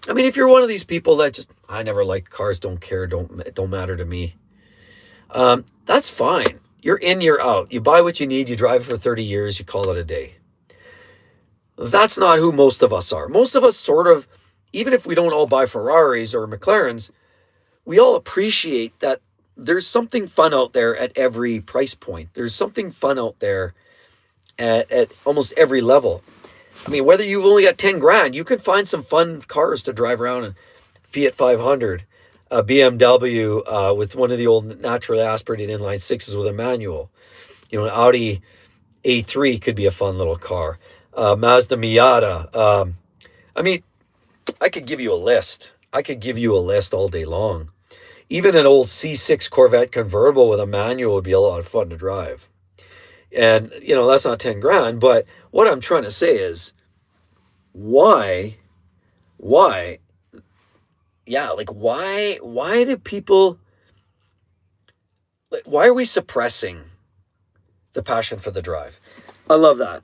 I mean, if you're one of these people that just, I never liked cars, don't care, don't matter to me. That's fine. You're in, you're out. You buy what you need, you drive for 30 years, you call it a day. That's not who most of us are. Most of us sort of, even if we don't all buy Ferraris or McLarens, we all appreciate that there's something fun out there at every price point. There's something fun out there at almost every level. I mean, whether you've only got 10 grand, you can find some fun cars to drive around in. Fiat 500. a BMW with one of the old naturally aspirated inline sixes with a manual. An Audi A3 could be a fun little car. Mazda Miata. I mean, I could give you a list. I could give you a list all day long. Even an old C6 Corvette convertible with a manual would be a lot of fun to drive. And, that's not 10 grand. But what I'm trying to say is, why, why do people, why are we suppressing the passion for the drive? I love that.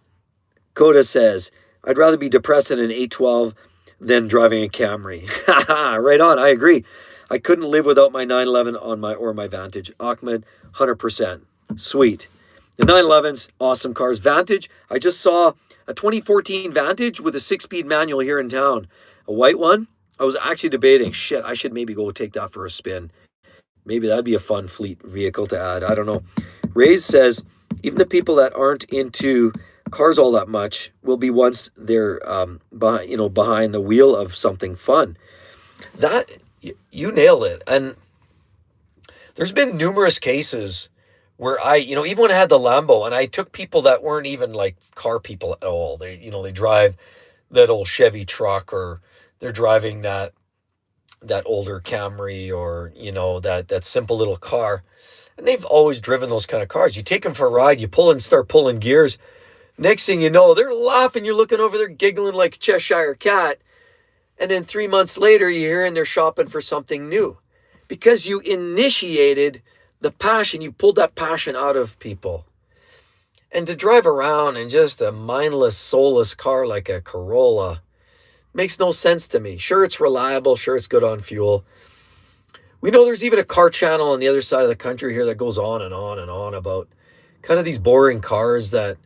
Coda says, I'd rather be depressed in an 812 than driving a Camry. Right on, I agree. I couldn't live without my 911 on my Vantage. Ahmed, 100%. Sweet. The 911s, awesome cars. Vantage, I just saw a 2014 Vantage with a 6-speed manual here in town. A white one. I was actually debating, shit, I should maybe go take that for a spin. Maybe that'd be a fun fleet vehicle to add. I don't know. Ray's says, even the people that aren't into cars all that much will be once they're behind the wheel of something fun. That, you nailed it. And there's been numerous cases where even when I had the Lambo and I took people that weren't even like car people at all. They drive that old Chevy truck, or they're driving that older Camry, or, that simple little car. And they've always driven those kind of cars. You take them for a ride, you start pulling gears. Next thing you know, they're laughing. You're looking over there giggling like a Cheshire cat. And then 3 months later, you're hearing they're shopping for something new. Because you initiated the passion. You pulled that passion out of people. And to drive around in just a mindless, soulless car like a Corolla makes no sense to me. Sure, it's reliable. Sure, it's good on fuel. We know there's even a car channel on the other side of the country here that goes on and on and on about kind of these boring cars that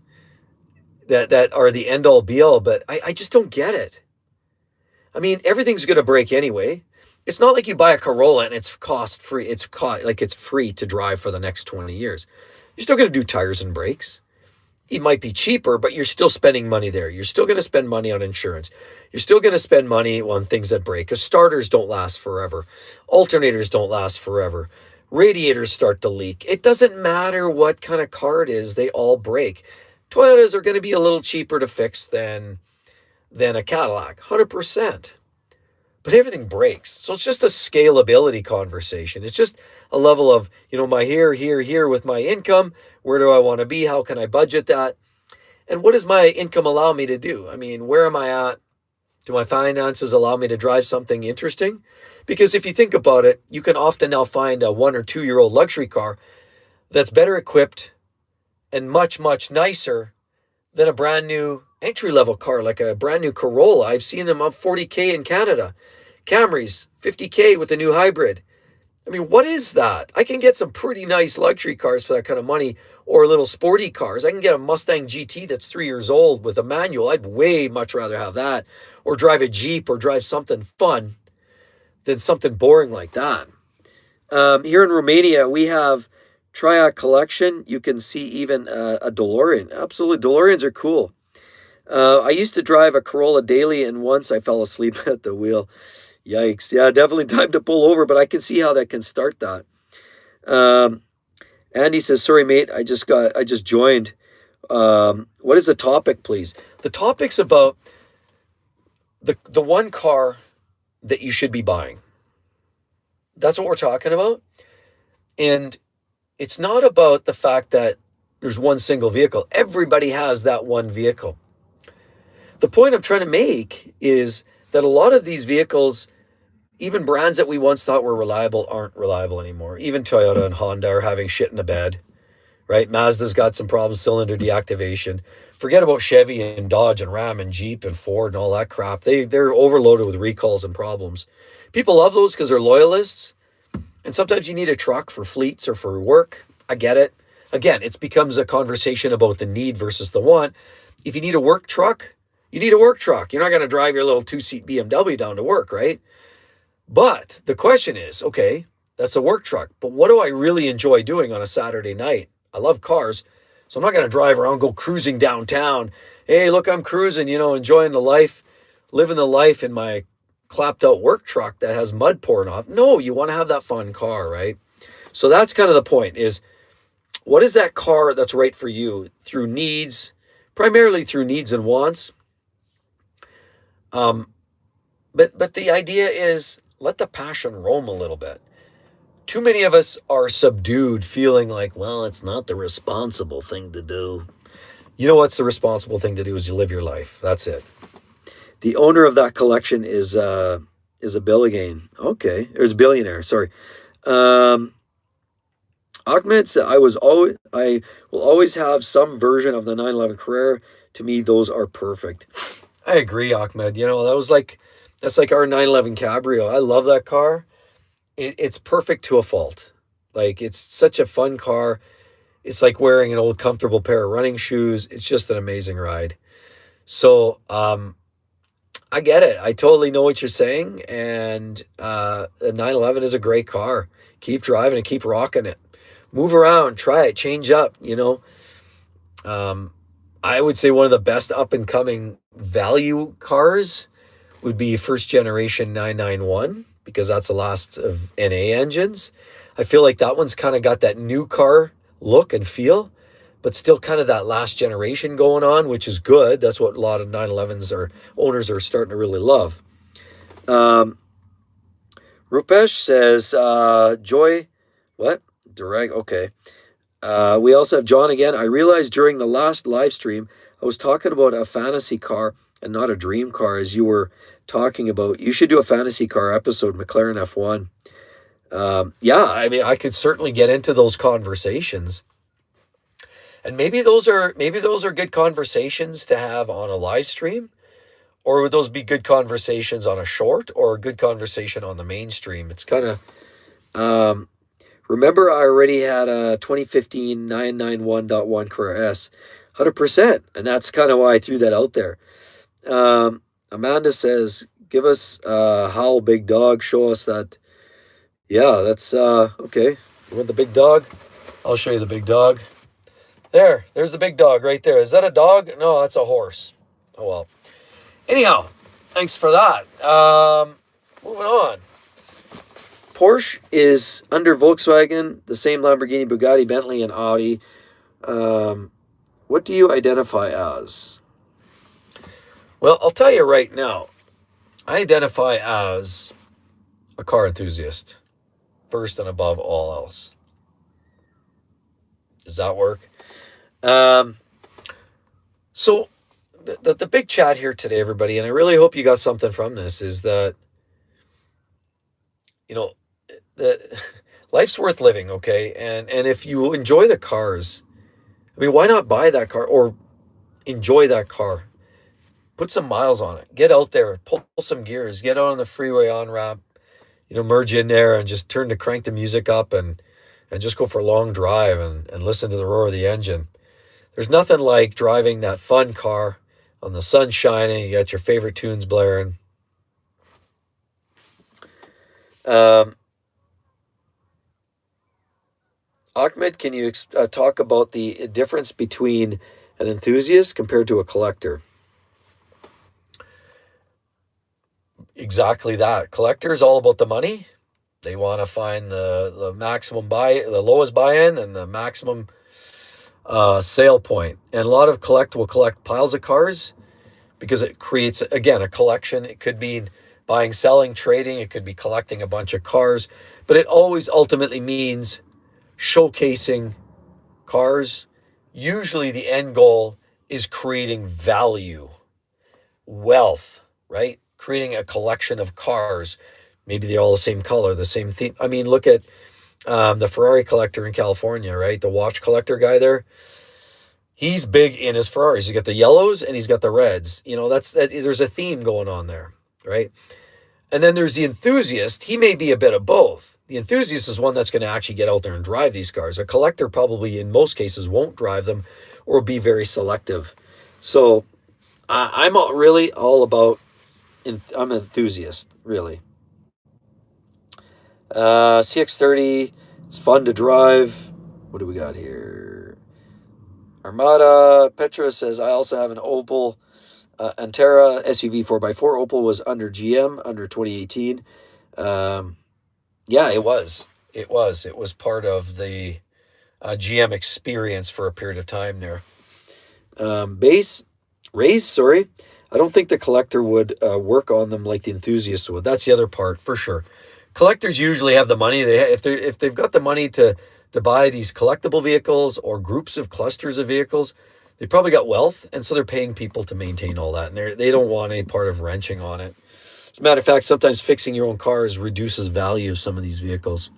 are the end all be all, but I just don't get it. I mean, everything's going to break anyway. It's not like you buy a Corolla and it's cost free. It's free to drive for the next 20 years. You're still going to do tires and brakes. It might be cheaper, but you're still spending money there. You're still going to spend money on insurance. You're still going to spend money on things that break. Because starters don't last forever. Alternators don't last forever. Radiators start to leak. It doesn't matter what kind of car it is. They all break. Toyotas are going to be a little cheaper to fix than a Cadillac, 100%. But everything breaks. So it's just a scalability conversation. It's just a level of, my here with my income. Where do I want to be? How can I budget that? And what does my income allow me to do? I mean, where am I at? Do my finances allow me to drive something interesting? Because if you think about it, you can often now find a 1 or 2 year old luxury car that's better equipped and much, much nicer than a brand new entry-level car, like a brand new Corolla. I've seen them up $40K in Canada. Camrys, $50K with the new hybrid. I mean, what is that? I can get some pretty nice luxury cars for that kind of money, or little sporty cars. I can get a Mustang GT that's 3 years old with a manual. I'd way much rather have that, or drive a Jeep, or drive something fun than something boring like that. Here in Romania, we have Triac Collection. You can see even a DeLorean. Absolutely, DeLoreans are cool. I used to drive a Corolla daily, and once I fell asleep at the wheel. Yikes. Yeah, definitely time to pull over, but I can see how that can start that. Andy says, sorry, mate, I just joined. What is the topic, please? The topic's about the one car that you should be buying. That's what we're talking about. And it's not about the fact that there's one single vehicle. Everybody has that one vehicle. The point I'm trying to make is that a lot of these vehicles, even brands that we once thought were reliable, aren't reliable anymore. Even Toyota and Honda are having shit in the bed, right? Mazda's got some problems, cylinder deactivation. Forget about Chevy and Dodge and Ram and Jeep and Ford and all that crap. They're overloaded with recalls and problems. People love those because they're loyalists. And sometimes you need a truck for fleets or for work. I get it. Again, it becomes a conversation about the need versus the want. If you need a work truck, you need a work truck. You're not going to drive your little 2-seat BMW down to work, right? But the question is, okay, that's a work truck. But what do I really enjoy doing on a Saturday night? I love cars. So I'm not going to drive around, go cruising downtown. Hey, look, I'm cruising, enjoying the life, living the life in my clapped out work truck that has mud pouring off. No, you want to have that fun car, right? So that's kind of the point is, what is that car that's right for you through needs, primarily through needs and wants. Um, but the idea is let the passion roam a little bit. Too many of us are subdued, feeling like, well, it's not the responsible thing to do. You know what's the responsible thing to do is you live your life. That's it. The owner of that collection is a billionaire. Okay, or is a billionaire. Sorry. Um, Ahmed said, I will always have some version of the 911 Carrera. To me, those are perfect. I agree, Ahmed. You know, that's like our 911 Cabrio. I love that car. It's perfect to a fault. Like, it's such a fun car. It's like wearing an old comfortable pair of running shoes. It's just an amazing ride. So, I get it. I totally know what you're saying. And the 911 is a great car. Keep driving and keep rocking it. Move around, try it, change up, you know. I would say one of the best up and coming value cars would be first generation 991, because that's the last of NA engines. I feel like that one's kind of got that new car look and feel, but still kind of that last generation going on, which is good. That's what a lot of 911s or owners are starting to really love. Rupesh says, Joy, what? Direct, okay. We also have John again. I realized during the last live stream, I was talking about a fantasy car and not a dream car, as you were talking about. You should do a fantasy car episode, McLaren F1. Yeah, I mean, I could certainly get into those conversations. And maybe those are good conversations to have on a live stream, or would those be good conversations on a short, or a good conversation on the mainstream? It's kind of remember, I already had a 2015 991.1 Carrera S, 100%, and that's kind of why I threw that out there. Amanda says, "Give us Howl Big Dog. Show us that." Yeah, that's okay. You want the big dog? I'll show you the big dog. There's the big dog right there. Is that a dog? No, that's a horse. Oh well. Anyhow, thanks for that. Moving on. Porsche is under Volkswagen, the same Lamborghini, Bugatti, Bentley, and Audi. What do you identify as? Well, I'll tell you right now. I identify as a car enthusiast, first and above all else. Does that work? So the big chat here today, everybody, and I really hope you got something from this, is that, you know, the life's worth living, okay? And if you enjoy the cars, I mean, why not buy that car or enjoy that car? Put some miles on it. Get out there, pull some gears, get out on the freeway on ramp, you know, merge in there and just crank the music up and just go for a long drive and listen to the roar of the engine. There's nothing like driving that fun car on the sun shining, you got your favorite tunes blaring. Ahmed, can you talk about the difference between an enthusiast compared to a collector? Exactly that. Collector is all about the money. They want to find the maximum the lowest buy-in and the maximum sale point. And a lot of will collect piles of cars because it creates, again, a collection. It could be buying, selling, trading. It could be collecting a bunch of cars. But it always ultimately means showcasing cars. Usually the end goal is creating value, wealth, right? Creating a collection of cars. Maybe they're all the same color, the same theme. I mean, look at the Ferrari collector in California, right? The watch collector guy there. He's big in his Ferraris. He's got the yellows and he's got the reds. You know, there's a theme going on there, right? And then there's the enthusiast. He may be a bit of both. The enthusiast is one that's going to actually get out there and drive these cars. A collector probably, in most cases, won't drive them or be very selective. So I'm really all about, I'm an enthusiast, really. CX-30, it's fun to drive. What do we got here? Armada Petra says, I also have an Opel Antera SUV 4x4. Opel was under GM, under 2018. Yeah, it was. It was. It was part of the GM experience for a period of time there. Raise, sorry. I don't think the collector would work on them like the enthusiast would. That's the other part, for sure. Collectors usually have the money. If they've got the money to buy these collectible vehicles or groups of clusters of vehicles, they probably got wealth, and so they're paying people to maintain all that, and they don't want any part of wrenching on it. As a matter of fact, sometimes fixing your own cars reduces value of some of these vehicles.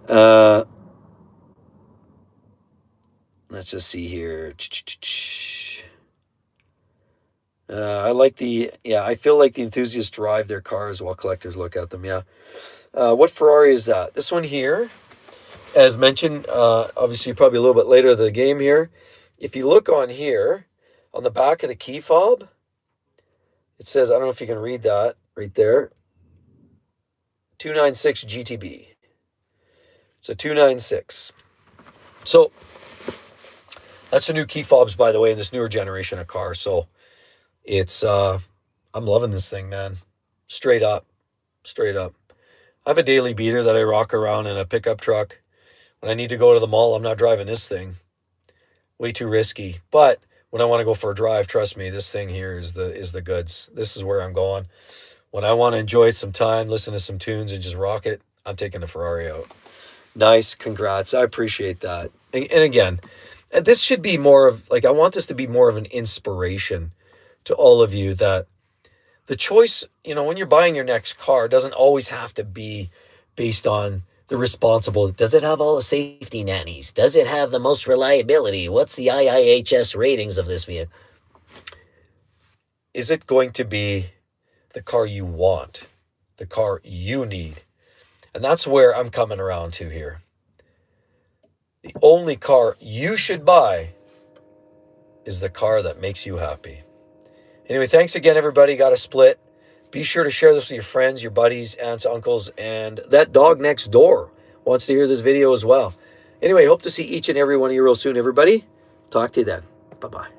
Let's just see here. I feel like the enthusiasts drive their cars while collectors look at them. Yeah. What Ferrari is that? This one here, as mentioned, obviously probably a little bit later in the game here. If you look on here, on the back of the key fob, it says, I don't know if you can read that right there, 296 GTB. It's a 296. So that's the new key fobs, by the way, in this newer generation of cars. So it's, I'm loving this thing, man. Straight up. I have a daily beater that I rock around in a pickup truck. When I need to go to the mall, I'm not driving this thing. Way too risky. But when I want to go for a drive, trust me, this thing here is the goods. This is where I'm going. When I want to enjoy some time, listen to some tunes, and just rock it, I'm taking the Ferrari out. Nice. Congrats. I appreciate that. And again, this should be more of, like, I want this to be more of an inspiration to all of you, that the choice, when you're buying your next car, doesn't always have to be based on the responsible. Does it have all the safety nannies? Does it have the most reliability? What's the IIHS ratings of this vehicle? Is it going to be the car you want, the car you need? And that's where I'm coming around to here. The only car you should buy is the car that makes you happy. Anyway, thanks again, everybody. Got a split. Be sure to share this with your friends, your buddies, aunts, uncles, and that dog next door wants to hear this video as well. Anyway, hope to see each and every one of you real soon, everybody. Talk to you then. Bye-bye.